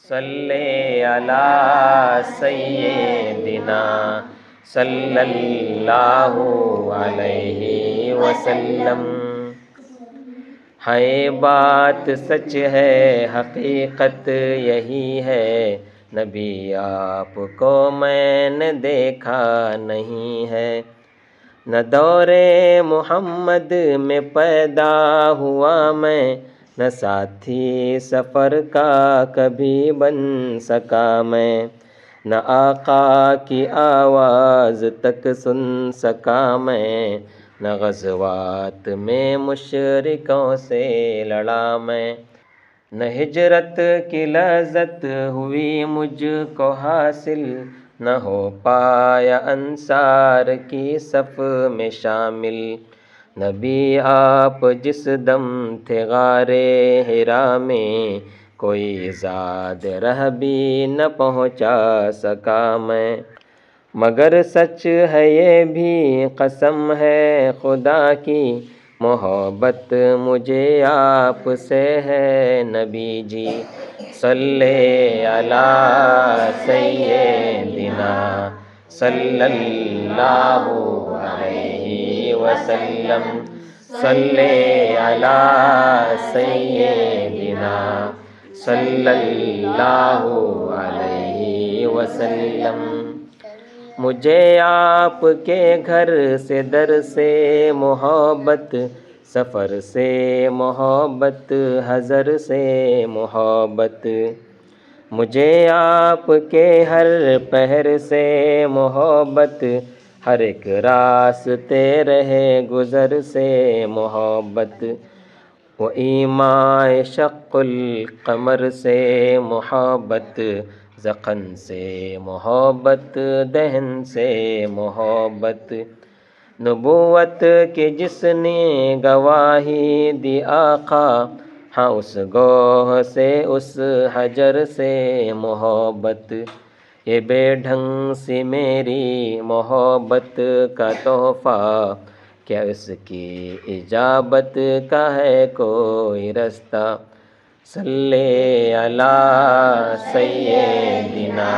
صلی علی سیدنا صلی اللہ علیہ وسلم۔ ہے بات سچ ہے حقیقت یہی ہے، نبی آپ کو میں نے دیکھا نہیں ہے۔ نہ دور محمد میں پیدا ہوا میں، نہ ساتھی سفر کا کبھی بن سکا میں، نہ آقا کی آواز تک سن سکا میں، نہ غزوات میں مشرکوں سے لڑا میں، نہ ہجرت کی لذت ہوئی مجھ کو حاصل، نہ ہو پایا انصار کی صف میں شامل۔ نبی آپ جس دم تھے غار حرا میں، کوئی زاد رہ بھی نہ پہنچا سکا میں، مگر سچ ہے یہ بھی قسم ہے خدا کی، محبت مجھے آپ سے ہے نبی جی۔ صلی علی سیدنا صلی اللہ علیہ وسلم، صلی علی سیدنا صلی اللہ علیہ وسلم۔ مجھے آپ کے گھر سے در سے محبت، سفر سے محبت، حضر سے محبت، مجھے آپ کے ہر پہر سے محبت، ہر ایک راستے رہے گزر سے محبت، و ایمائے شق القمر سے محبت، زخن سے محبت، دہن سے محبت، نبوت کی جس نے گواہی دی آقا، ہاں اس گوہ سے اس حجر سے محبت، یہ بے ڈھنگ سی میری محبت کا تحفہ، کیا اس کی اجابت کا ہے کوئی رستہ؟ صلی علی سیدنا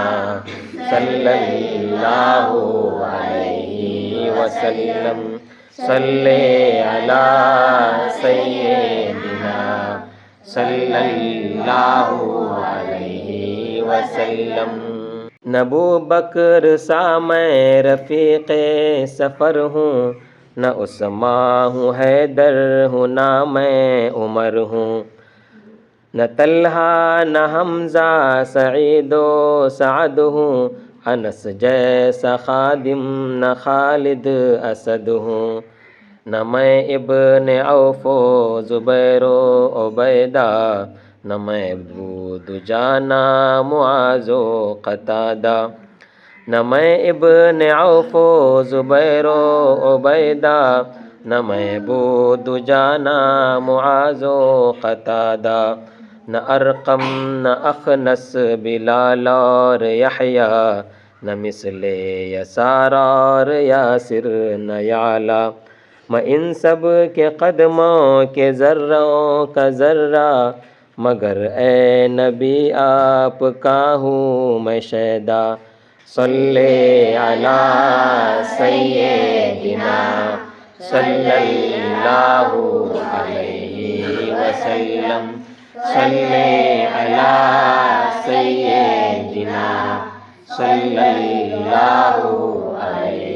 صلی اللہ علیہ وسلم، صلی علی سیدنا صلی اللہ علیہ وسلم۔ نہ ابوبکر سا میں رفیق سفر ہوں، نہ عثمان ہوں حیدر ہوں، نہ میں عمر ہوں، نہ طلحہ نہ حمزہ سعید و سعد ہوں، انس جیسا خادم نہ خالد اسد ہوں، نہ میں ابن عوف و زبیر و عبیدہ، نہ میں ابو دجانہ معاذ و قتادہ، نہ میں ابن عوف و زبیر و عبیدہ، نہ میں ابو دجانہ معاذ و قتادہ، نہ ارقم نہ اخنس بلال اور یحییٰ، نہ مثل یسار اور یاسر نہ یعلا، میں ان سب کے قدموں کے ذروں کا ذرہ، مگر اے نبی آپ کا ہوں میں شیدا۔ صلی علی سیدنا صلی اللہ علیہ وسلم، صلی علی سیدنا صلی اللہ علیہ